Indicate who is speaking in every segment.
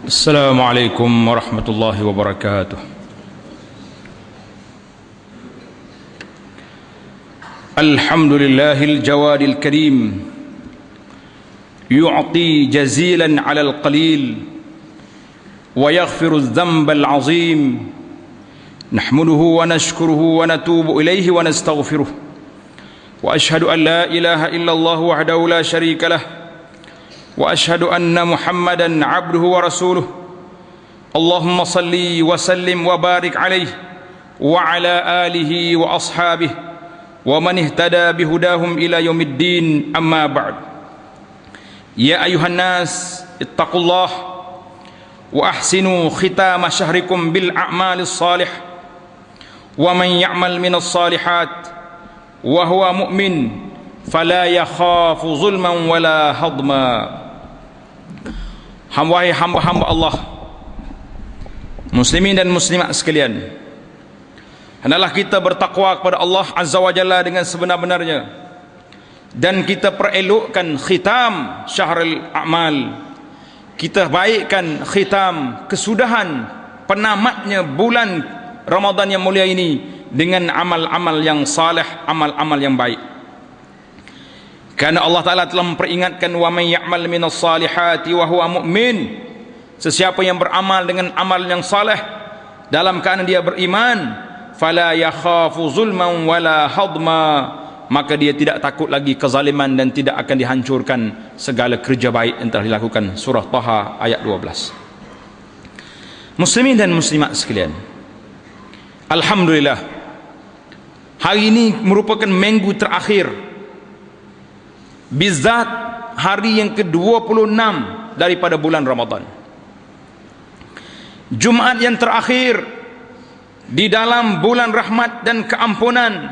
Speaker 1: السلام عليكم ورحمة الله وبركاته. الحمد لله الجواد الكريم يعطي جزيلا على القليل ويغفر الذنب العظيم نحمده ونشكره ونتوب إليه ونستغفره وأشهد أن لا إله إلا الله وحده لا شريك له وأشهد أن محمدا عبده ورسوله اللهم صل وسلم وبارك عليه وعلى آله وأصحابه ومن اهتدى بهداهم إلى يوم الدين. أما بعد، يا أيها الناس اتقوا الله وأحسنوا ختام شهركم بالأعمال الصالح ومن يعمل من الصالحات وهو مؤمن فلا يخاف ظلما ولا هضما. Wahai hamba-hamba Allah, muslimin dan muslimat sekalian, hendaklah kita bertakwa kepada Allah Azza wa Jalla dengan sebenar-benarnya, dan kita perelokkan khitam syahrul a'mal, kita baikkan khitam kesudahan penamatnya bulan Ramadan yang mulia ini dengan amal-amal yang saleh, amal-amal yang baik. Karena Allah Ta'ala telah memperingatkan, wa man ya'mal minas salihati wa huwa mu'min, sesiapa yang beramal dengan amal yang saleh dalam keadaan dia beriman, fala yakhafu zulman wala hadma, maka dia tidak takut lagi kezaliman dan tidak akan dihancurkan segala kerja baik yang telah dilakukan. Surah Taha ayat 12. Muslimin dan muslimat sekalian, alhamdulillah, hari ini merupakan minggu terakhir, bizat hari yang ke-26 daripada bulan Ramadan, Jumaat yang terakhir di dalam bulan rahmat dan keampunan,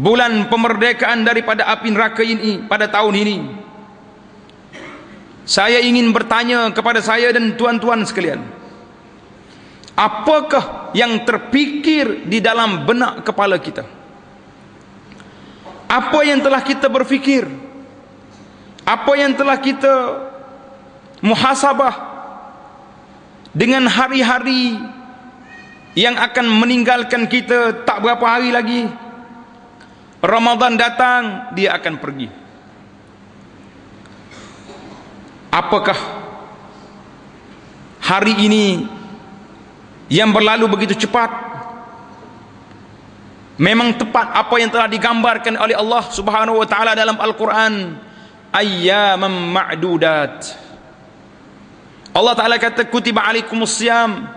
Speaker 1: bulan pemerdekaan daripada api neraka ini pada tahun ini. Saya ingin bertanya kepada saya dan tuan-tuan sekalian, apakah yang terfikir di dalam benak kepala kita? Apa yang telah kita berfikir? Apa yang telah kita muhasabah dengan hari-hari yang akan meninggalkan kita tak berapa hari lagi? Ramadan datang, dia akan pergi. Apakah hari ini yang berlalu begitu cepat? Memang tepat apa yang telah digambarkan oleh Allah Subhanahu wa taala dalam Al-Quran, ayyaman ma'dudat. Allah Taala kata, kutiba alaikumus syiyam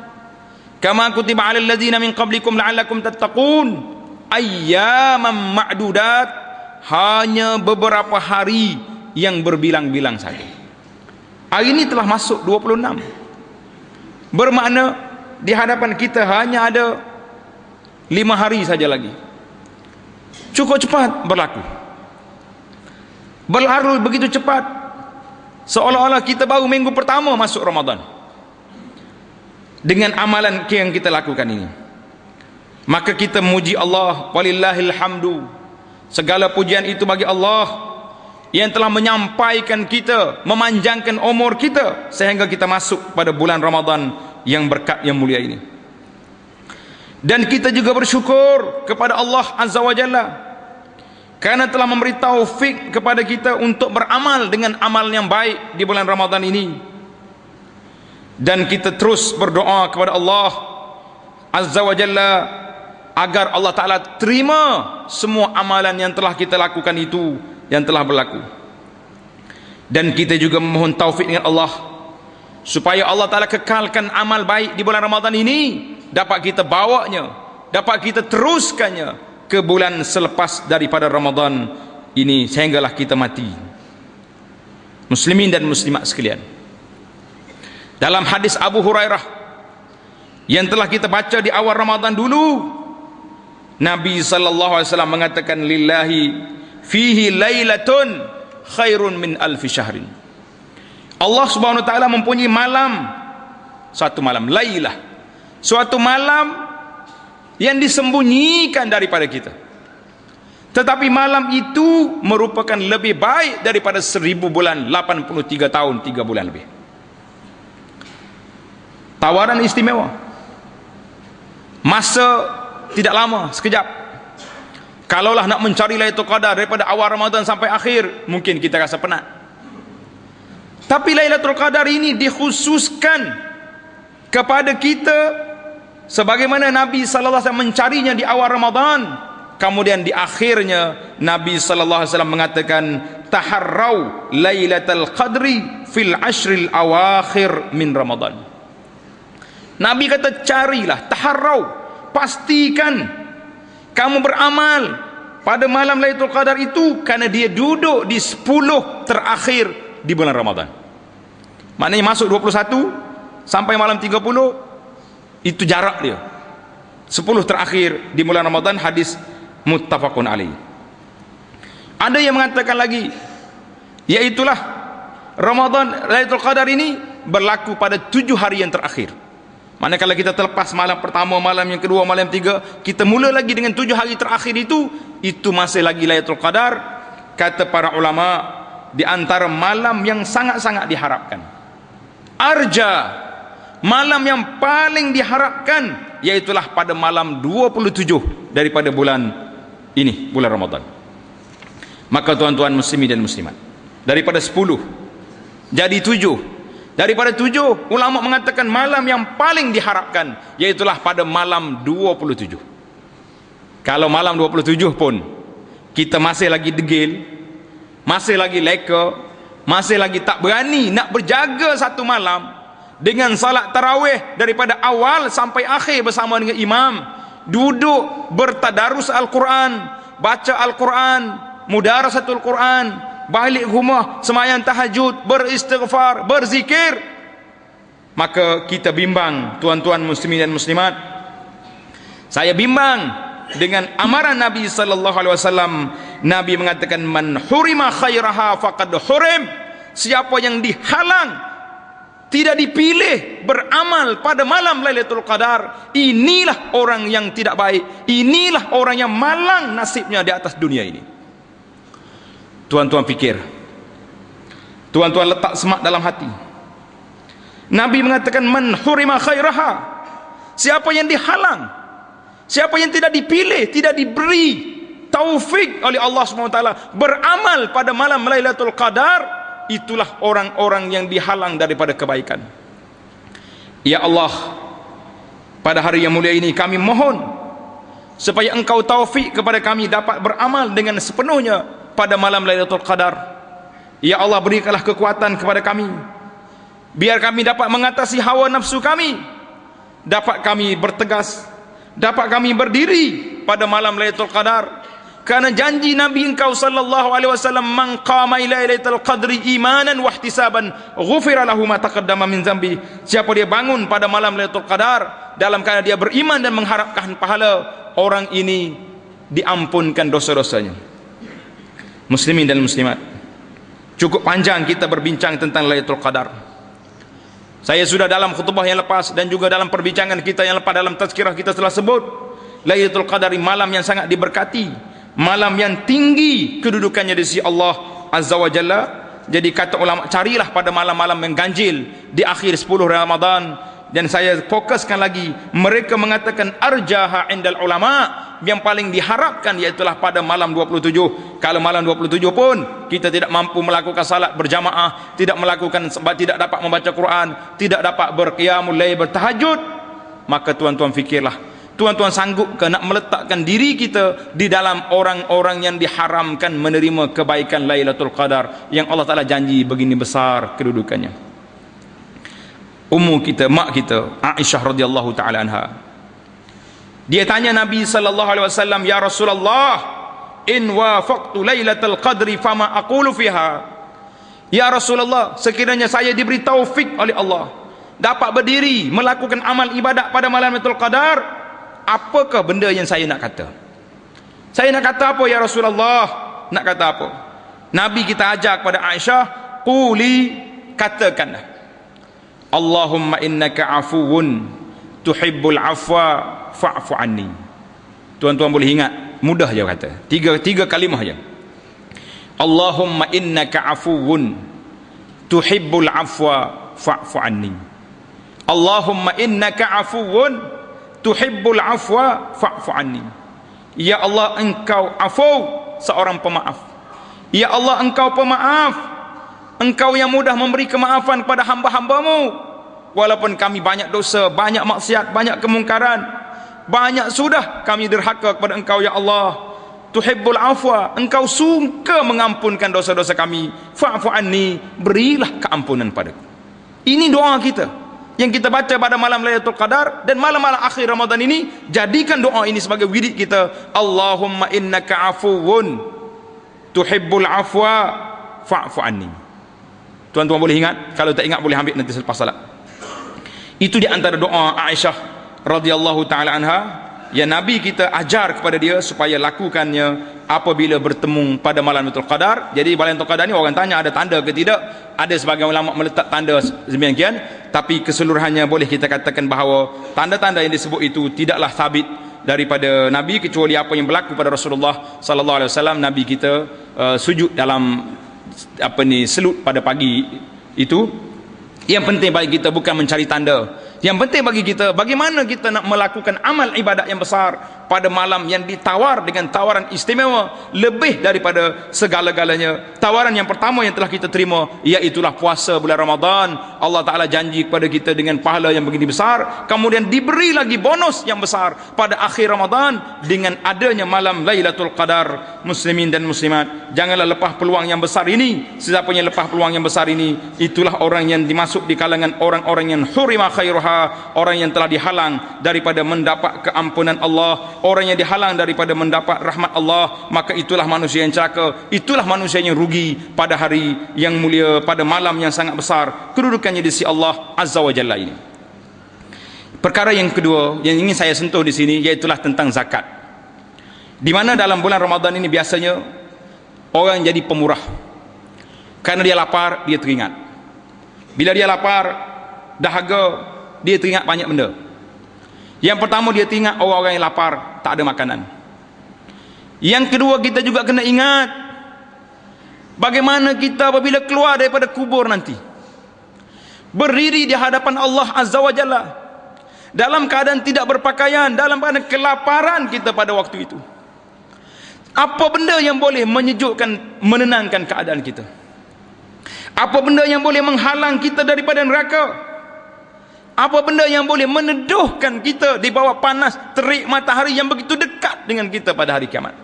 Speaker 1: kama kutiba alal ladzina min qablikum la'allakum tattaqun. Ayyaman ma'dudat, hanya beberapa hari yang berbilang-bilang saja. Hari ini telah masuk 26, bermakna di hadapan kita hanya ada 5 hari saja lagi. Cukup cepat berlaku, berlalu begitu cepat, seolah-olah kita baru minggu pertama masuk Ramadan dengan amalan yang kita lakukan ini. Maka kita memuji Allah, walillahil hamdu, segala pujian itu bagi Allah yang telah menyampaikan kita, memanjangkan umur kita sehingga kita masuk pada bulan Ramadan yang berkat yang mulia ini. Dan kita juga bersyukur kepada Allah Azza wa Jalla karena telah memberi taufik kepada kita untuk beramal dengan amal yang baik di bulan Ramadan ini. Dan kita terus berdoa kepada Allah Azza wa Jalla agar Allah Ta'ala terima semua amalan yang telah kita lakukan itu, yang telah berlaku. Dan kita juga memohon taufik dengan Allah supaya Allah Ta'ala kekalkan amal baik di bulan Ramadan ini dapat kita bawanya, dapat kita teruskannya ke bulan selepas daripada Ramadan ini sehinggalah kita mati. Muslimin dan muslimat sekalian, dalam hadis Abu Hurairah yang telah kita baca di awal Ramadan dulu, Nabi sallallahu alaihi wasallam mengatakan, lillahi fihi lailatun khairun min alfi syahrin. Allah Subhanahu wa taala mempunyai malam, satu malam, lailah, suatu malam yang disembunyikan daripada kita, tetapi malam itu merupakan lebih baik daripada 1000 bulan, 83 tahun 3 bulan lebih. Tawaran istimewa. Masa tidak lama, sekejap. Kalaulah nak mencari Lailatul Qadar daripada awal Ramadan sampai akhir, mungkin kita rasa penat. Tapi Lailatul Qadar ini dikhususkan kepada kita sebagaimana Nabi sallallahu alaihi wasallam mencarinya di awal Ramadan. Kemudian di akhirnya Nabi sallallahu alaihi wasallam mengatakan, taharrau Lailatul Qadri fil ashril awakhir min Ramadan. Nabi kata carilah, taharrau, pastikan kamu beramal pada malam Lailatul Qadar itu, karena dia duduk di 10 terakhir di bulan Ramadan. Maknanya masuk 21 sampai malam 30, itu jarak dia. 10 terakhir di bulan Ramadan, hadis muttafaqun alaih. Ada yang mengatakan lagi, yaitulah Ramadan Lailatul Qadar ini berlaku pada 7 hari yang terakhir. Manakala kita terlepas malam pertama, malam yang kedua, malam yang tiga, kita mula lagi dengan 7 hari terakhir itu masih lagi Lailatul Qadar. Kata para ulama, di antara malam yang sangat-sangat diharapkan. Arja, malam yang paling diharapkan, yaitulah pada malam 27 daripada bulan ini, bulan Ramadan. Maka tuan-tuan muslimin dan muslimat, daripada 10 jadi 7. Daripada 7, ulama mengatakan malam yang paling diharapkan yaitulah pada malam 27. Kalau malam 27 pun kita masih lagi degil, masih lagi leka, masih lagi tak berani nak berjaga satu malam dengan salat tarawih daripada awal sampai akhir bersama dengan imam, duduk bertadarus Al-Quran, baca Al-Quran, mudarasatul Quran, balik rumah sembahyang tahajud, beristighfar, berzikir, maka kita bimbang tuan-tuan muslimin dan muslimat. Saya bimbang dengan amaran Nabi sallallahu alaihi wasallam. Nabi mengatakan, man hurima khairaha faqad hurim. Siapa yang dihalang, tidak dipilih beramal pada malam Lailatul Qadar, inilah orang yang tidak baik, inilah orang yang malang nasibnya di atas dunia ini. Tuan-tuan fikir, tuan-tuan letak semak dalam hati. Nabi mengatakan, man hurima khairaha, siapa yang dihalang, siapa yang tidak dipilih, tidak diberi taufik oleh Allah SWT beramal pada malam Lailatul Qadar, itulah orang-orang yang dihalang daripada kebaikan. Ya Allah, pada hari yang mulia ini kami mohon supaya Engkau taufik kepada kami dapat beramal dengan sepenuhnya pada malam Lailatul Qadar. Ya Allah, berikanlah kekuatan kepada kami, biar kami dapat mengatasi hawa nafsu kami, dapat kami bertegas, dapat kami berdiri pada malam Lailatul Qadar. Karena janji Nabi Engkau sallallahu alaihi wasallam, man qama Lailatul Qadri imanan wa ihtisaban ghufira lahu ma taqaddama min dzambi. Siapa dia bangun pada malam Lailatul Qadar dalam keadaan dia beriman dan mengharapkan pahala, orang ini diampunkan dosa-dosanya. Muslimin dan muslimat, cukup panjang kita berbincang tentang Lailatul Qadar. Saya sudah dalam khutbah yang lepas dan juga dalam perbincangan kita yang lepas dalam tazkirah kita telah sebut, Lailatul Qadar malam yang sangat diberkati, malam yang tinggi kedudukannya di sisi Allah Azza wa Jalla. Jadi kata ulama, carilah pada malam-malam yang ganjil di akhir 10 Ramadan. Dan saya fokuskan lagi, mereka mengatakan arjaha indal ulama, yang paling diharapkan iaitulah pada malam 27. Kalau malam 27 pun kita tidak mampu melakukan salat berjamaah, tidak melakukan, tidak dapat membaca Quran, tidak dapat berqiyamul lail, bertahajud, maka tuan-tuan fikirlah, tuan-tuan sanggup ke nak meletakkan diri kita di dalam orang-orang yang diharamkan menerima kebaikan Lailatul Qadar yang Allah Ta'ala janji begini besar kedudukannya. Ummu kita, mak kita, Aisyah radhiyallahu taala anha, dia tanya Nabi sallallahu alaihi wasallam, ya Rasulullah, in wafaqtu Lailatul Qadri fama aqulu fiha. Ya Rasulullah, sekiranya saya diberi taufik oleh Allah dapat berdiri melakukan amal ibadat pada malam Lailatul Qadar, apakah benda yang saya nak kata? Saya nak kata apa ya Rasulullah? Nak kata apa? Nabi kita ajar kepada Aisyah, quli, katakanlah, Allahumma innaka afuwun tuhibbul afwa fa'fu anni. Tuan-tuan boleh ingat, mudah je kata, tiga kalimah je. Allahumma innaka afuwun tuhibbul afwa fa'fu anni. Allahumma innaka afuwun tuhibbul afwa fa'fu anni. Ya Allah, engkau afu, seorang pemaaf. Ya Allah, engkau pemaaf, engkau yang mudah memberi kemaafan kepada hamba-hambamu. Walaupun kami banyak dosa, banyak maksiat, banyak kemungkaran, banyak sudah kami derhaka kepada engkau ya Allah. Tuhibbul afwa, engkau suka mengampunkan dosa-dosa kami. Fa'fu anni, berilah keampunan padaku. Ini doa kita yang kita baca pada malam Lailatul Qadar dan malam-malam akhir Ramadan ini. Jadikan doa ini sebagai wirid kita. Allahumma innaka afuwun tuhibbul afwa fa'fu anni. Tuan-tuan boleh ingat, kalau tak ingat boleh ambil nanti selepas salat. Itu di antara doa Aisyah radhiyallahu taala anha yang Nabi kita ajar kepada dia supaya lakukannya apabila bertemu pada malam Lailatul Qadar. Jadi malam Lailatul Qadar ni orang tanya ada tanda ke tidak? Ada sebagian ulama meletak tanda demikian, tapi keseluruhannya boleh kita katakan bahawa tanda-tanda yang disebut itu tidaklah sabit daripada Nabi, kecuali apa yang berlaku pada Rasulullah sallallahu alaihi wasallam. Nabi kita sujud dalam selut pada pagi itu. Yang penting bagi kita bukan mencari tanda. Yang penting bagi kita bagaimana kita nak melakukan amal ibadat yang besar pada malam yang ditawar dengan tawaran istimewa lebih daripada segala-galanya. Tawaran yang pertama yang telah kita terima, iaitulah puasa bulan Ramadan. Allah Ta'ala janji kepada kita dengan pahala yang begini besar, kemudian diberi lagi bonus yang besar pada akhir Ramadan dengan adanya malam Lailatul Qadar. Muslimin dan muslimat, janganlah lepas peluang yang besar ini. Siapa yang lepas peluang yang besar ini, itulah orang yang dimasuk di kalangan orang-orang yang hurima khairuha, orang yang telah dihalang daripada mendapat keampunan Allah, orang yang dihalang daripada mendapat rahmat Allah. Maka itulah manusia yang celaka, itulah manusia yang rugi pada hari yang mulia, pada malam yang sangat besar kedudukannya di sisi Allah Azza wa Jalla ini. Perkara yang kedua yang ingin saya sentuh di sini, iaitulah tentang zakat. Di mana dalam bulan Ramadan ini biasanya orang jadi pemurah. Karena dia lapar, dia teringat. Bila dia lapar, dahaga, dia teringat banyak benda. Yang pertama, dia teringat orang-orang yang lapar, tak ada makanan. Yang kedua, kita juga kena ingat bagaimana kita apabila keluar daripada kubur nanti, berdiri di hadapan Allah Azza wa Jalla dalam keadaan tidak berpakaian, dalam keadaan kelaparan kita pada waktu itu. Apa benda yang boleh menyejukkan, menenangkan keadaan kita? Apa benda yang boleh menghalang kita daripada neraka? Apa benda yang boleh meneduhkan kita di bawah panas terik matahari yang begitu dekat dengan kita pada hari kiamat?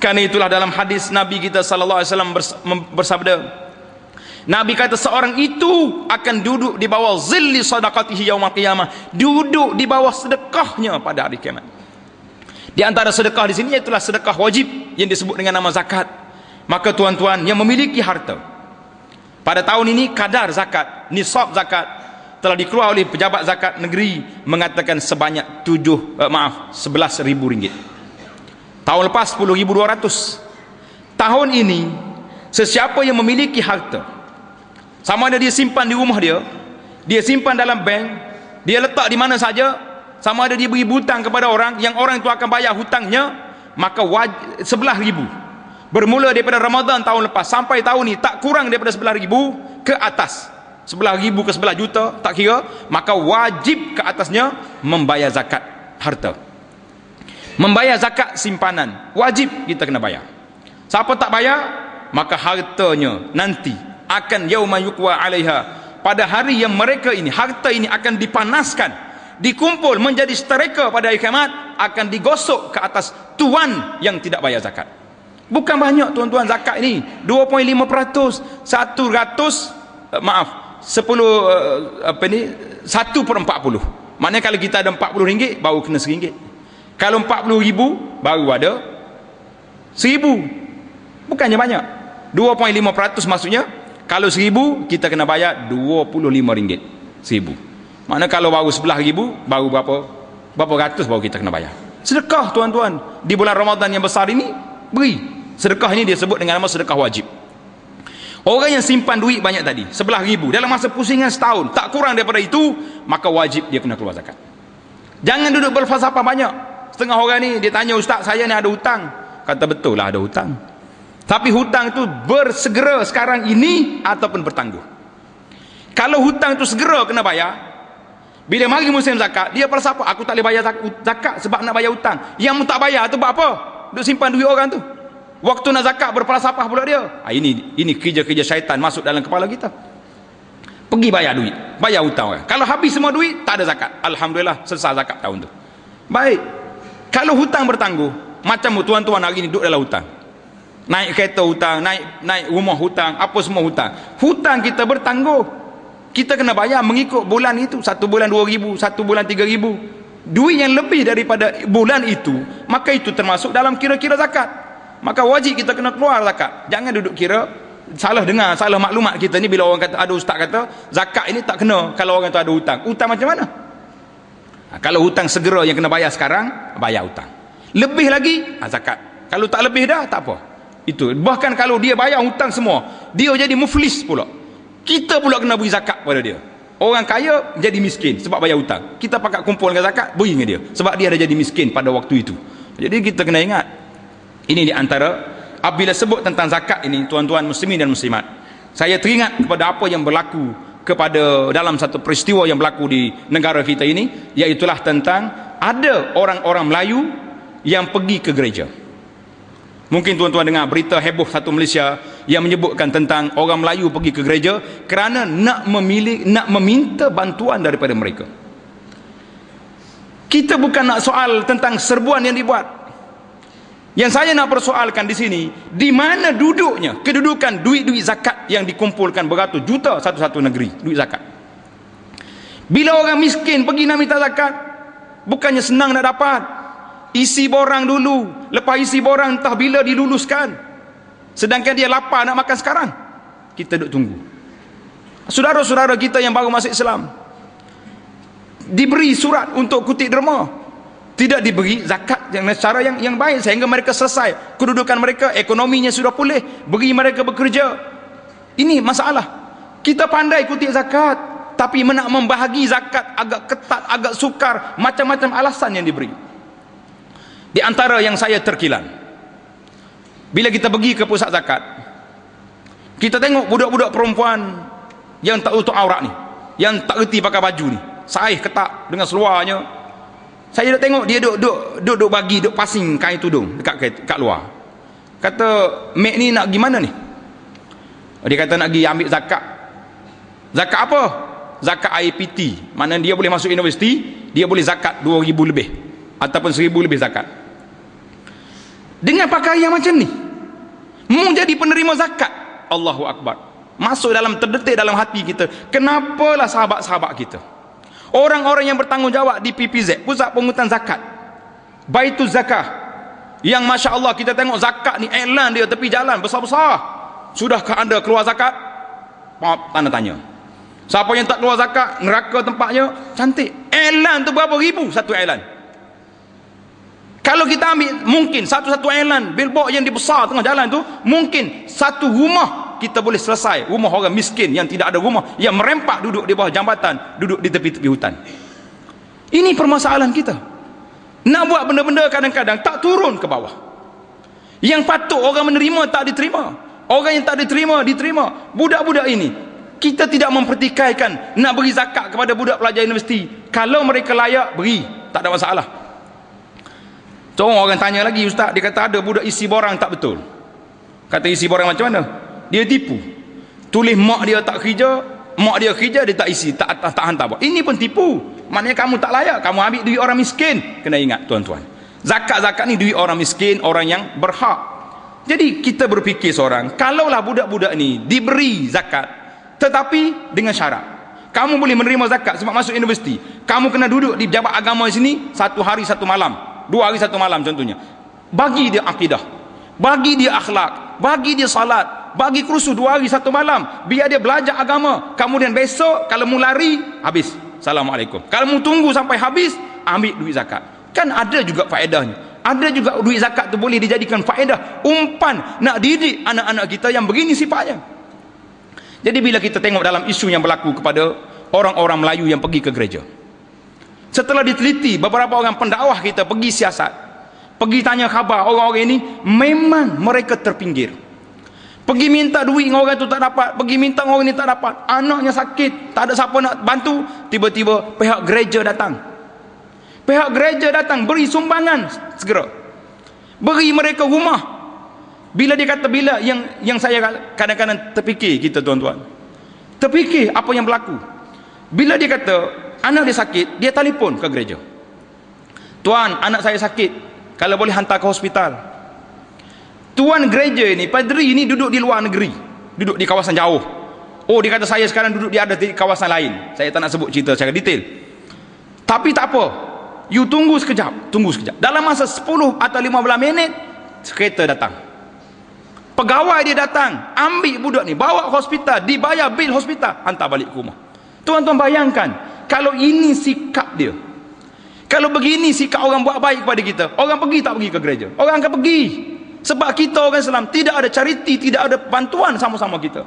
Speaker 1: Karena itulah dalam hadis Nabi kita sallallahu alaihi wasallam bersabda, Nabi kata seorang itu akan duduk di bawah zilli sadaqatihi yaumil qiyamah, duduk di bawah sedekahnya pada hari kiamat. Di antara sedekah di sini itulah sedekah wajib yang disebut dengan nama zakat. Maka tuan-tuan yang memiliki harta, pada tahun ini kadar zakat, nisab zakat telah dikeluar oleh pejabat zakat negeri mengatakan sebanyak 11.000 ringgit. Tahun lepas 10.200. Tahun ini sesiapa yang memiliki harta, sama ada dia simpan di rumah dia simpan dalam bank, dia letak di mana saja, sama ada dia beri hutang kepada orang yang orang itu akan bayar hutangnya, maka 11.000 bermula daripada Ramadan tahun lepas sampai tahun ni tak kurang daripada 11.000 ke atas, 11.000 ke 11 juta tak kira, maka wajib ke atasnya membayar zakat harta, membayar zakat simpanan, wajib kita kena bayar. Siapa tak bayar, maka hartanya nanti akan yauma yuqwa alaiha, pada hari yang mereka ini, harta ini akan dipanaskan, dikumpul menjadi setereka pada hari kiamat, akan digosok ke atas tuan yang tidak bayar zakat. Bukan banyak tuan-tuan zakat ini, 2.5%, 100 maaf 10 1/40. Maknanya kalau kita ada 40 ringgit baru kena RM1. Kalau 40.000 baru ada 1.000. Bukannya banyak. 2.5% maksudnya kalau 1.000 kita kena bayar RM25. 1.000. Maknanya kalau baru 11.000 baru berapa ratus baru kita kena bayar. Sedekah tuan-tuan di bulan Ramadan yang besar ini, beri. Sedekah ini dia sebut dengan nama sedekah wajib. Orang yang simpan duit banyak tadi, 11.000 dalam masa pusingan setahun, tak kurang daripada itu, maka wajib dia kena keluar zakat. Jangan duduk berfalsafah banyak. Setengah orang ni dia tanya, ustaz saya ni ada hutang. Kata betul lah ada hutang, tapi hutang itu bersegera sekarang ini ataupun bertangguh. Kalau hutang itu segera kena bayar, Bila mari musim zakat, dia falsafah, aku tak boleh bayar zakat sebab nak bayar hutang. Yang tak bayar tu buat apa? Duk simpan duit orang tu. Waktu nak zakat berfalsafah pula dia. Ini kerja-kerja syaitan masuk dalam kepala kita. Pergi bayar duit, bayar hutang orang. Kalau habis semua duit, tak ada zakat. Alhamdulillah, selesai zakat tahun tu. Baik. Kalau hutang bertangguh, macam tuan-tuan hari ni duduk dalam hutang. Naik kereta hutang, naik rumah hutang, apa semua hutang. Hutang kita bertangguh. Kita kena bayar mengikut bulan itu. 1 bulan 2,000, 1 bulan 3,000. Duit yang lebih daripada bulan itu, maka itu termasuk dalam kira-kira zakat. Maka wajib kita kena keluar zakat. Jangan duduk kira, salah dengar, salah maklumat kita ni bila orang kata, ada ustaz kata zakat ini tak kena kalau orang tu ada hutang. Hutang macam mana? Kalau hutang segera yang kena bayar sekarang, bayar hutang. Lebih lagi, zakat. Kalau tak lebih dah, tak apa. Itu. Bahkan kalau dia bayar hutang semua, dia jadi muflis pula. Kita pula kena beri zakat pada dia. Orang kaya jadi miskin sebab bayar hutang. Kita pakat kumpulkan zakat, beri dengan dia sebab dia dah jadi miskin pada waktu itu. Jadi kita kena ingat, ini di antara apabila sebut tentang zakat ini, tuan-tuan muslimin dan muslimat, saya teringat kepada apa yang berlaku kepada dalam satu peristiwa yang berlaku di negara kita ini, iaitulah tentang ada orang-orang Melayu yang pergi ke gereja. Mungkin tuan-tuan dengar berita heboh satu Malaysia yang menyebutkan tentang orang Melayu pergi ke gereja kerana nak meminta bantuan daripada mereka. Kita bukan nak soal tentang serbuan yang dibuat. Yang saya nak persoalkan di sini, di mana duduknya kedudukan duit-duit zakat yang dikumpulkan beratus juta satu-satu negeri, duit zakat. Bila orang miskin pergi nak minta zakat, bukannya senang nak dapat. Isi borang dulu, lepas isi borang entah bila diluluskan. Sedangkan dia lapar nak makan sekarang. Kita duduk tunggu. Saudara-saudara kita yang baru masuk Islam diberi surat untuk kutip derma, tidak diberi zakat dengan cara yang baik sehingga mereka selesai kedudukan mereka, ekonominya sudah pulih, beri mereka bekerja. Ini masalah. Kita pandai kutip zakat, tapi nak membahagi zakat agak ketat, agak sukar, macam-macam alasan yang diberi. Di antara yang saya terkilan, bila kita pergi ke pusat zakat, kita tengok budak-budak perempuan yang tak tutup aurat ni, yang tak reti pakai baju ni, saih ketat dengan seluarnya. Saya dah tengok dia duduk bagi, duduk pasing kain tudung dekat luar. Kata, "Mek ni nak gimana ni?" Dia kata nak pergi ambil zakat. Zakat apa? Zakat IPT. Mana dia boleh masuk universiti, dia boleh zakat 2,000 lebih ataupun 1,000 lebih zakat. Dengan pakaian macam ni, mau jadi penerima zakat. Allahu Akbar. Masuk dalam, terdetik dalam hati kita, kenapalah sahabat-sahabat kita, orang-orang yang bertanggungjawab di PPZ, Pusat Pungutan Zakat, Baitul Zakah, yang Masya Allah kita tengok zakat ni, iklan dia tepi jalan besar-besar. Sudahkah anda keluar zakat? Tanda tanya. Siapa yang tak keluar zakat, neraka tempatnya. Cantik. Iklan tu berapa ribu satu iklan. Kalau kita ambil, mungkin satu-satu iklan billboard yang dibesar tengah jalan tu, mungkin satu rumah kita boleh selesai. Rumah orang miskin yang tidak ada rumah, yang merempak duduk di bawah jambatan, duduk di tepi-tepi hutan. Ini permasalahan kita. Nak buat benda-benda kadang-kadang tak turun ke bawah. Yang patut orang menerima tak diterima. Orang yang tak diterima, diterima. Budak-budak ini, kita tidak mempertikaikan nak beri zakat kepada budak pelajar universiti. Kalau mereka layak, beri, tak ada masalah. So orang tanya lagi, ustaz, dia kata ada budak isi borang tak betul. Kata isi borang macam mana? Dia tipu. Tulis mak dia tak kerja, mak dia kerja, dia tak isi, tak hantar buat. Ini pun tipu. Maknanya kamu tak layak, kamu ambil duit orang miskin. Kena ingat tuan-tuan, zakat-zakat ni duit orang miskin, orang yang berhak. Jadi kita berfikir seorang, kalaulah budak-budak ni diberi zakat, tetapi dengan syarat, kamu boleh menerima zakat sebab masuk universiti, kamu kena duduk di pejabat agama di sini 1 hari 1 malam, 2 hari 1 malam contohnya. Bagi dia akidah, bagi dia akhlak, bagi dia salat, bagi kursus 2 hari 1 malam, biar dia belajar agama. Kemudian besok kalau mu lari, habis, Assalamualaikum. Kalau mu tunggu sampai habis, ambil duit zakat. Kan ada juga faedahnya. Ada juga duit zakat tu boleh dijadikan faedah, umpan nak didik anak-anak kita yang begini sifatnya. Jadi bila kita tengok dalam isu yang berlaku kepada orang-orang Melayu yang pergi ke gereja, setelah diteliti, beberapa orang pendakwah kita pergi siasat, pergi tanya khabar orang-orang ini, memang mereka terpinggir. Pergi minta duit dengan orang tu tak dapat, pergi minta dengan orang ni tak dapat, anaknya sakit, tak ada siapa nak bantu, tiba-tiba pihak gereja datang. Pihak gereja datang beri sumbangan segera. Beri mereka rumah. Bila dia kata, bila yang saya kadang-kadang terfikir kita tuan-tuan, terfikir apa yang berlaku. Bila dia kata anak dia sakit, dia telefon ke gereja. Tuan, anak saya sakit, kalau boleh hantar ke hospital. Tuan gereja ini, padri ini duduk di luar negeri, duduk di kawasan jauh. Oh, dia kata saya sekarang duduk di kawasan lain. Saya tak nak sebut cerita secara detail. Tapi tak apa, you tunggu sekejap. Dalam masa 10 atau 15 minit, kereta datang. Pegawai dia datang, ambil budak ni, bawa ke hospital, dibayar bil hospital, hantar balik ke rumah. Tuan-tuan bayangkan, kalau ini sikap dia, kalau begini sikap orang buat baik kepada kita, orang pergi tak pergi ke gereja? Orang akan pergi. Sebab kita orang Islam tidak ada charity, tidak ada bantuan sama-sama kita.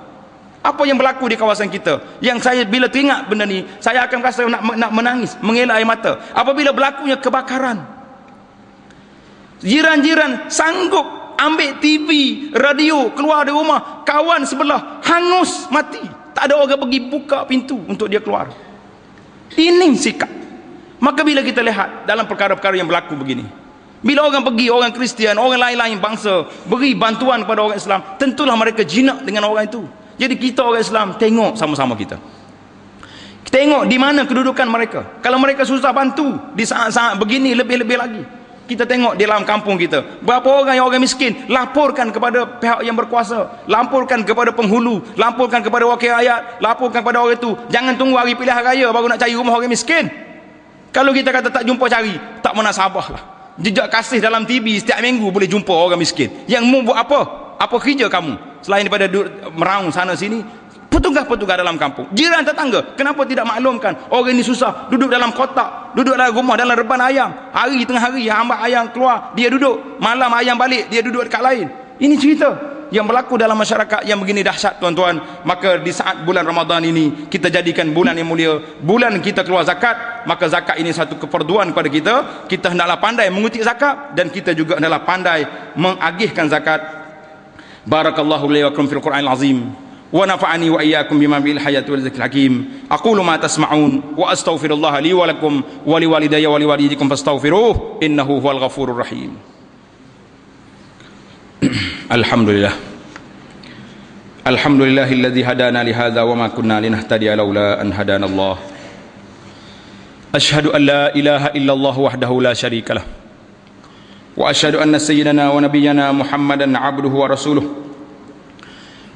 Speaker 1: Apa yang berlaku di kawasan kita, yang saya bila teringat benda ni, saya akan rasa nak menangis, mengelak air mata. Apabila berlakunya kebakaran, jiran-jiran sanggup ambil TV, radio, keluar dari rumah, kawan sebelah hangus mati, tak ada orang pergi buka pintu untuk dia keluar. Ini sikap. Maka bila kita lihat dalam perkara-perkara yang berlaku begini, bila orang pergi, orang Kristian, orang lain-lain bangsa beri bantuan kepada orang Islam, tentulah mereka jinak dengan orang itu. Jadi kita orang Islam tengok sama-sama kita, tengok di mana kedudukan mereka. Kalau mereka susah bantu di saat-saat begini, lebih-lebih lagi kita tengok di dalam kampung kita, berapa orang yang orang miskin, laporkan kepada pihak yang berkuasa, laporkan kepada penghulu, laporkan kepada wakil rakyat, laporkan kepada orang itu. Jangan tunggu hari pilihan raya baru nak cari rumah orang miskin. Kalau kita kata tak jumpa cari, tak munasabah lah. Jejak kasih dalam TV setiap minggu boleh jumpa orang miskin. Yang mu buat apa? Apa kerja kamu selain daripada meraung sana sini? Petugas-petugas dalam kampung, jiran tetangga, kenapa tidak maklumkan orang ini susah, duduk dalam kotak, duduk dalam rumah, dalam reban ayam, hari tengah hari hamba ayam keluar, dia duduk, malam ayam balik, dia duduk dekat lain. Ini cerita yang berlaku dalam masyarakat yang begini dahsyat tuan-tuan. Maka di saat bulan Ramadan ini, kita jadikan bulan yang mulia, bulan kita keluar zakat. Maka zakat ini satu keperluan kepada kita. Kita hendaklah pandai mengutik zakat, dan kita juga hendaklah pandai mengagihkan zakat. Barakallahu li wa lakum fil Qur'anil azim, wa nafa'ani wa iyyakum bima bil hayati wal zikril hakim. Aqulu ma tasma'un wa astaghfirullah li wa lakum wa li walidayya wa li walidikum fastaghfiruh innahu huwal ghafurur rahim. Alhamdulillah. Alhamdulillahilladzi hadana li hadza wa ma kunna linahtadiya laula an hadana Allah. Asyhadu an la ilaha illallah wahdahu la syarika lah. Wa asyhadu anna sayyidana wa nabiyyana Muhammadan abduhu wa rasuluh.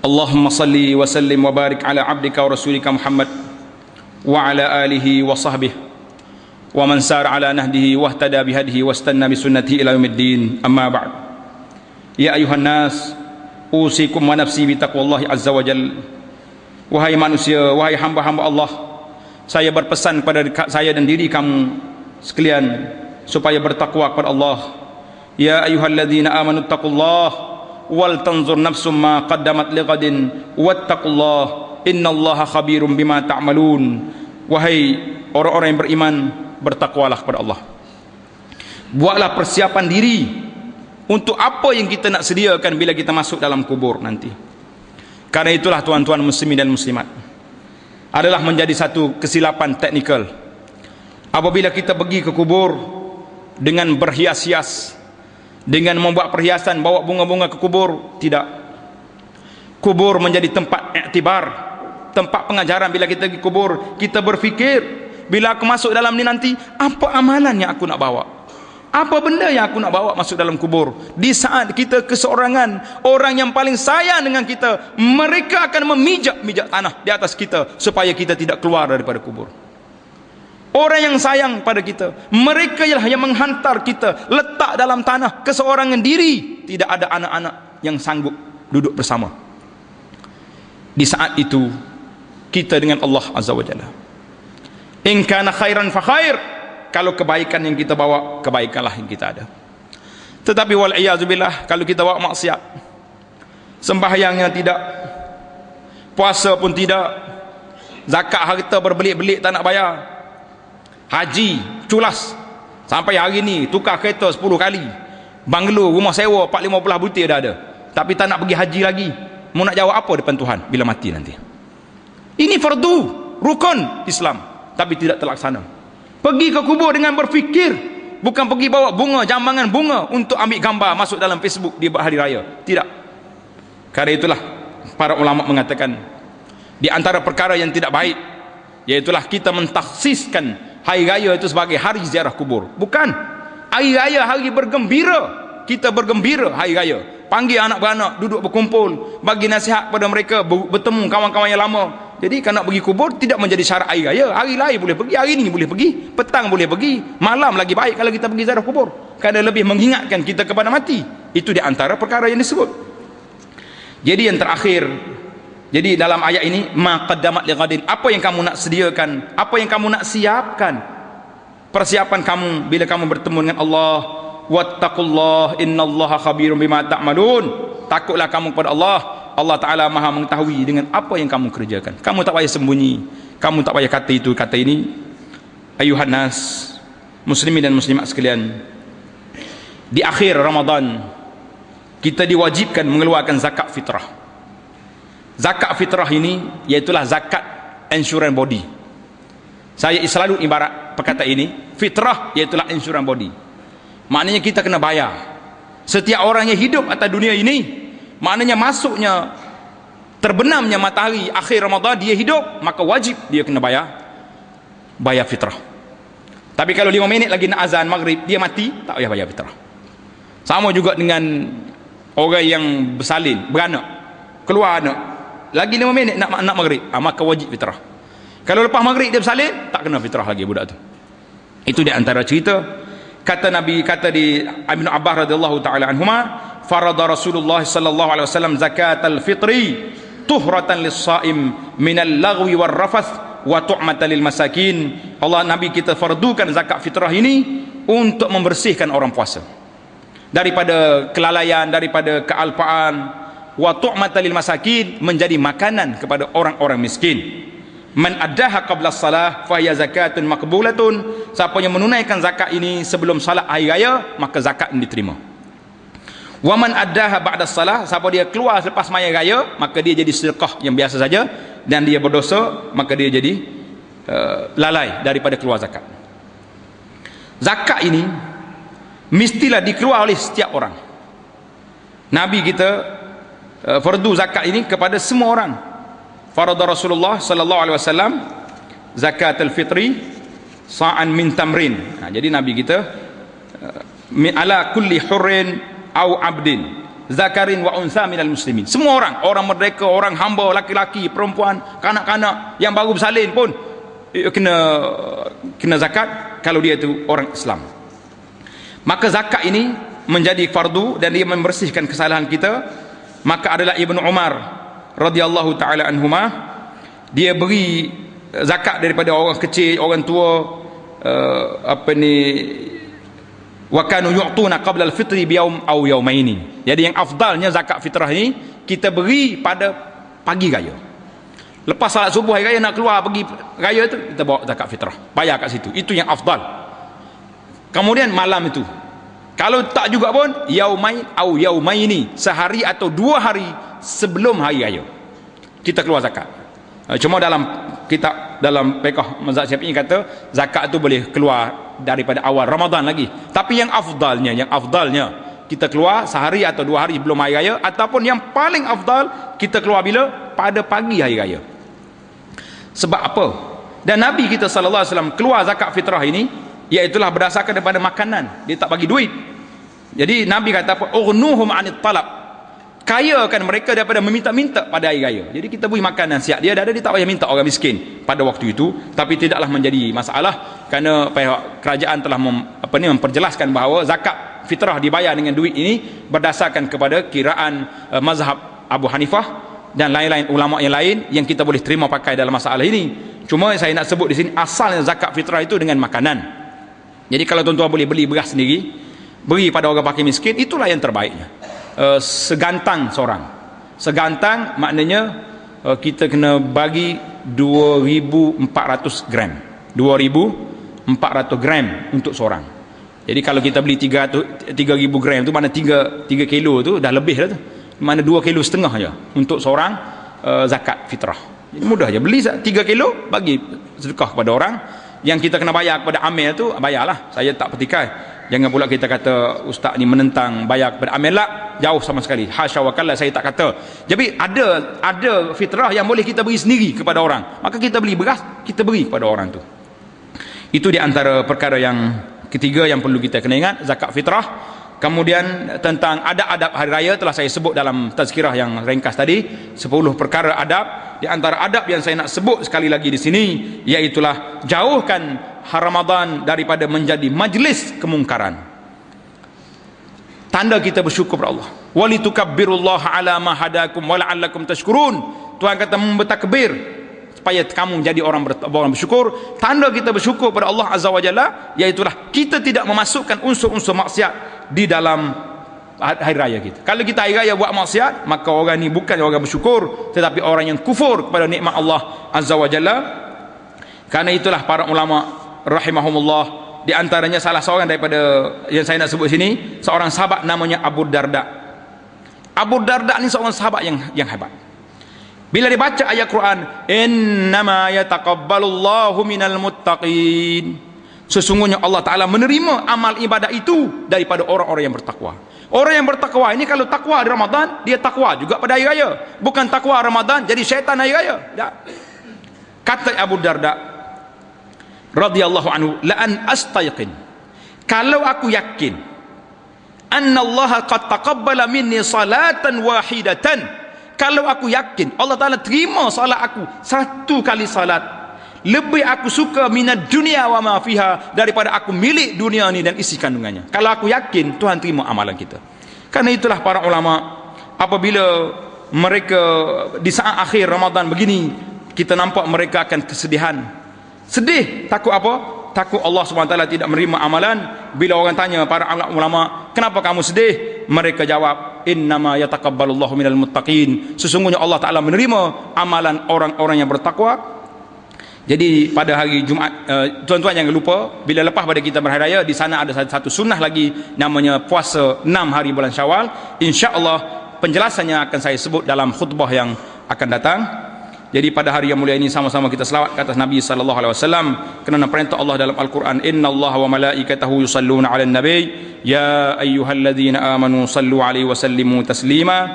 Speaker 1: Allahumma salli wa sallim wa barik ala abdika wa rasulika Muhammad wa ala alihi wa sahbihi wa man sar ala nahdihi wa ihtada bihadihi wa istanna bi sunnatihi ila yaumiddin. Amma ba'd. Ya ayuhan nas, usikum wa nafsi bi taqwallahi azza wa jalla. Wahai manusia, wahai hamba-hamba Allah, saya berpesan kepada saya dan diri kamu sekalian supaya bertakwa kepada Allah. Ya ayyuhalladzina amanu taqullaha wal tanzur nafsum ma qaddamat lighadin wattaqullah innallaha khabirum bima ta'malun. Wahai orang-orang yang beriman, bertakwalah kepada Allah. Buatlah persiapan diri untuk apa yang kita nak sediakan bila kita masuk dalam kubur nanti. Karena itulah tuan-tuan muslimin dan muslimat, adalah menjadi satu kesilapan teknikal apabila kita pergi ke kubur dengan berhias-hias, dengan membuat perhiasan, bawa bunga-bunga ke kubur. Tidak. Kubur menjadi tempat iktibar, tempat pengajaran. Bila kita pergi kubur, kita berfikir, bila aku masuk dalam ni nanti, apa amalan yang aku nak bawa, apa benda yang aku nak bawa masuk dalam kubur. Di saat kita keseorangan, orang yang paling sayang dengan kita, mereka akan memijak-mijak tanah di atas kita supaya kita tidak keluar daripada kubur. Orang yang sayang pada kita, mereka ialah yang menghantar kita letak dalam tanah keseorangan diri. Tidak ada anak-anak yang sanggup duduk bersama. Di saat itu kita dengan Allah Azza wa Jalla. In kana khairan fa khair. Kalau kebaikan yang kita bawa, kebaikanlah yang kita ada. Tetapi wal iyazubillah, kalau kita bawa maksiat, sembahyangnya tidak, puasa pun tidak, zakat harta berbelit-belit tak nak bayar, haji culas sampai hari ni tukar kereta 10 kali, banglo, rumah sewa 4-50 butir dah ada, tapi tak nak pergi haji lagi. mau nak jawab apa depan Tuhan bila mati nanti? Ini fardu, rukun Islam, tapi tidak terlaksana. Pergi ke kubur dengan berfikir, bukan pergi bawa bunga, jambangan bunga untuk ambil gambar masuk dalam Facebook di hari raya. Tidak. Karena itulah para ulama mengatakan di antara perkara yang tidak baik iaitulah kita mentaksiskan hari raya itu sebagai hari ziarah kubur. Bukan. Hari raya hari bergembira. Kita bergembira hari raya. Panggil anak beranak duduk berkumpul, bagi nasihat pada mereka, bertemu kawan-kawan yang lama. Jadi kalau nak pergi kubur tidak menjadi syarat hari raya. Hari lain boleh pergi, hari ini boleh pergi, petang boleh pergi, malam lagi baik kalau kita pergi ziarah kubur. Kerana lebih mengingatkan kita kepada mati. Itu di antara perkara yang disebut. Jadi yang terakhir, jadi dalam ayat ini, ma qaddamat li ghadin, apa yang kamu nak sediakan, apa yang kamu nak siapkan, persiapan kamu bila kamu bertemu dengan Allah. Wattaqullah innallaha khabirun bima ta'malun. Takutlah kamu kepada Allah. Allah Ta'ala maha mengetahui dengan apa yang kamu kerjakan. Kamu tak payah sembunyi, kamu tak payah kata itu kata ini. Ayuhan nas, muslimin dan muslimat sekalian, di akhir Ramadan kita diwajibkan mengeluarkan zakat fitrah. Zakat fitrah ini iaitulah zakat insurance body. Saya selalu ibarat perkataan ini, fitrah iaitulah insurance body. Maknanya kita kena bayar. Setiap orang yang hidup atas dunia ini, maknanya masuknya, terbenamnya matahari akhir Ramadan, dia hidup, maka wajib dia kena bayar fitrah. Tapi kalau 5 minit lagi nak azan maghrib, dia mati, tak payah bayar fitrah. Sama juga dengan orang yang bersalin, beranak, keluar anak, lagi 5 minit nak maghrib, maka wajib fitrah. Kalau lepas maghrib dia bersalin, tak kena fitrah lagi budak tu. Itu di antara cerita. Kata Nabi, kata di Ibnu Abbas radhiyallahu taala anhuma, farada Rasulullah sallallahu alaihi wasallam zakatal fitri tuhratan lis-shaim minal lagwi war rafath wa tu'matan lil masakin. Allah, Nabi kita fardukan zakat fitrah ini untuk membersihkan orang puasa daripada kelalaian, daripada kealpaan, wa tu'matan lil masakin, menjadi makanan kepada orang-orang miskin. Man addaha qabla salah fa hiya zakatun maqbulatun. Siapa yang menunaikan zakat ini sebelum salat hari raya, maka zakat ini diterima. Wa man addaha ba'da salah, siapa dia keluar selepas maya raya, maka dia jadi sedekah yang biasa saja dan dia berdosa, maka dia jadi lalai daripada keluar zakat. Zakat ini mestilah dikeluar oleh setiap orang. Nabi kita fardu zakat ini kepada semua orang. Farada Rasulullah sallallahu alaihi wasallam zakatul fitri sa'an min tamrin. Jadi Nabi kita ala kulli hurrin au abdin zakarin wa unsa minal muslimin. Semua orang merdeka, orang hamba, laki-laki, perempuan, kanak-kanak yang baru bersalin pun kena zakat kalau dia itu orang Islam. Maka zakat ini menjadi fardu dan dia membersihkan kesalahan kita. Maka adalah Ibnu Umar radhiyallahu taala anhuma, dia beri zakat daripada orang kecil, orang tua, wa kanu yu'tuna qabla al-fitri biyaum aw yaumaini. Jadi yang afdalnya zakat fitrah ini kita beri pada pagi raya. Lepas salat subuh hari raya nak keluar pergi raya tu, kita bawa zakat fitrah, bayar kat situ. Itu yang afdal. Kemudian malam itu, kalau tak juga pun yaumain aw yaumaini, sehari atau 2 hari sebelum hari raya kita keluar zakat. Cuma dalam kitab, dalam fiqh mazhab Syafi'i kata zakat tu boleh keluar daripada awal Ramadan lagi. Tapi yang afdalnya kita keluar sehari atau 2 hari sebelum hari raya, ataupun yang paling afdal kita keluar bila? Pada pagi hari raya. Sebab apa? Dan Nabi kita sallallahu alaihi wasallam keluar zakat fitrah ini iaitulah berdasarkan daripada makanan. Dia tak bagi duit. Jadi Nabi kata apa? Ughnuhum 'anit talab. Kayakan mereka daripada meminta-minta pada hari raya. Jadi kita beri makanan siap dia dah ada, dia tak payah minta orang miskin pada waktu itu. Tapi tidaklah menjadi masalah kerana pihak kerajaan telah memperjelaskan bahawa zakat fitrah dibayar dengan duit ini berdasarkan kepada kiraan mazhab Abu Hanifah dan lain-lain ulama yang lain yang kita boleh terima pakai dalam masalah ini. Cuma saya nak sebut di sini asalnya zakat fitrah itu dengan makanan. Jadi kalau tuan-tuan boleh beli beras sendiri, beri pada orang fakir miskin, itulah yang terbaiknya. Segantang seorang, segantang maknanya kita kena bagi 2.400 gram 2.400 gram untuk seorang. Jadi kalau kita beli 3.000 gram tu, mana 3 kilo tu dah lebih dah tu. mana 2,5 kilo je untuk seorang zakat fitrah. Jadi mudah je, beli 3 kilo bagi sedekah kepada orang. Yang kita kena bayar kepada amil tu, bayarlah. Saya tak petikai. Jangan pula kita kata ustaz ni menentang bayar kepada amil lah, jauh sama sekali. Hasya wa kalla, saya tak kata. Jadi ada fitrah yang boleh kita beri sendiri kepada orang. Maka kita beli beras, kita beri kepada orang tu. Itu di antara perkara yang ketiga yang perlu kita kena ingat, zakat fitrah. Kemudian tentang adab-adab hari raya telah saya sebut dalam tazkirah yang ringkas tadi, 10 perkara adab. Di antara adab yang saya nak sebut sekali lagi di sini, iaitulah jauhkan Ramadan daripada menjadi majlis kemungkaran. Tanda kita bersyukur kepada Allah. Walitukabbirullaha ala ma hadakum wa la'allakum tashkurun. Tuhan kata bertakbir supaya kamu jadi orang bersyukur. Tanda kita bersyukur kepada Allah Azza wa Jalla, iaitulah kita tidak memasukkan unsur-unsur maksiat di dalam hari raya kita. Kalau kita hari raya buat maksiat, maka orang ni bukan orang bersyukur, tetapi orang yang kufur kepada nikmat Allah Azza wa Jalla. Karena itulah para ulama rahimahumullah, di antaranya salah seorang daripada yang saya nak sebut sini, seorang sahabat namanya Abu Darda. Abu Darda ni seorang sahabat yang hebat. Bila dia baca ayat Quran, innama yataqabbalullahu minal muttaqin, sesungguhnya Allah Ta'ala menerima amal ibadah itu daripada orang-orang yang bertakwa. Orang yang bertakwa ini, kalau takwa di Ramadan, dia takwa juga pada hari raya. Bukan takwa Ramadan jadi syaitan hari raya. Tak. Kata Abu Darda radhiyallahu anhu, la an astayqin, kalau aku yakin anna Allah qad taqabbala minni salatan wahidatan, kalau aku yakin Allah Ta'ala terima salat aku satu kali salat, lebih aku suka minad dunia wa ma fiha, daripada aku milik dunia ni dan isi kandungannya. Kalau aku yakin Tuhan terima amalan kita. Karena itulah para ulama, apabila mereka di saat akhir Ramadan begini, kita nampak mereka akan kesedihan. Sedih, takut apa? Takut Allah SWT tidak menerima amalan. Bila orang tanya para ulama, kenapa kamu sedih? Mereka jawab, innama yataqabbalullahu minal muttaqin, sesungguhnya Allah Ta'ala menerima amalan orang-orang yang bertakwa. Jadi pada hari Jumaat, tuan-tuan jangan lupa, bila lepas pada kita berhari raya, di sana ada satu sunnah lagi, namanya puasa 6 hari bulan Syawal. InsyaAllah penjelasannya akan saya sebut dalam khutbah yang akan datang. Jadi pada hari yang mulia ini sama-sama kita selawat ke atas Nabi SAW, kerana perintah Allah dalam Al-Quran, innallaha wa malaikatahu yusalluna 'alan nabi ya ayyuhalladzina amanu sallu 'alaihi wa sallimu taslima.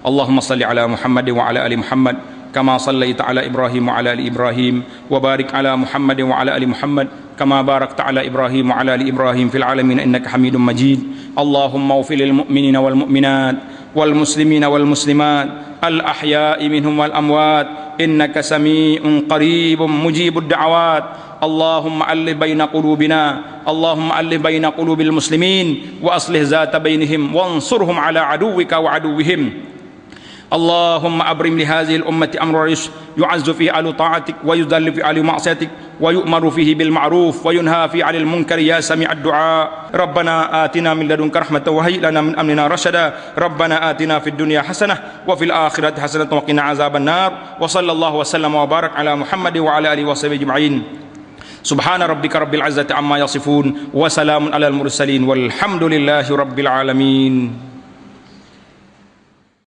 Speaker 1: Allahumma salli ala Muhammad wa ala ali Muhammad kama sallaita ala Ibrahim wa ala ali Ibrahim, wa barik ala Muhammad wa ala ali Muhammad kama barakta ala Ibrahim wa ala ali Ibrahim fil alamin innaka Hamidum Majid. Allahumma ighfir lil mu'minina wal mu'minat wal muslimina wal muslimat al ahya'i minhum wal amwat innaka sami'un qaribun mujibud da'awat. Allahumma allif baina qulubina, Allahumma allif baina qulubil muslimin wa aslih zata bainihim wansurhum ala aduwwika wa aduwwihim. اللهم أبرم لهذه الأمة أمر يعز فيه على طاعتك ويذل فيه على معصيتك ويؤمر فيه بالمعروف وينهى فيه عن المنكر يا سميع الدعاء. ربنا آتنا من لدنك رحمة وهيئ لنا من أمرنا رشدا. ربنا آتنا في الدنيا حسنة وفي الآخرة حسنة وقنا عذاب النار. وصلى الله وسلم وبارك على محمد وعلى آله وصحبه أجمعين. سبحان ربك رب العزة عما يصفون وسلام على المرسلين والحمد لله رب العالمين.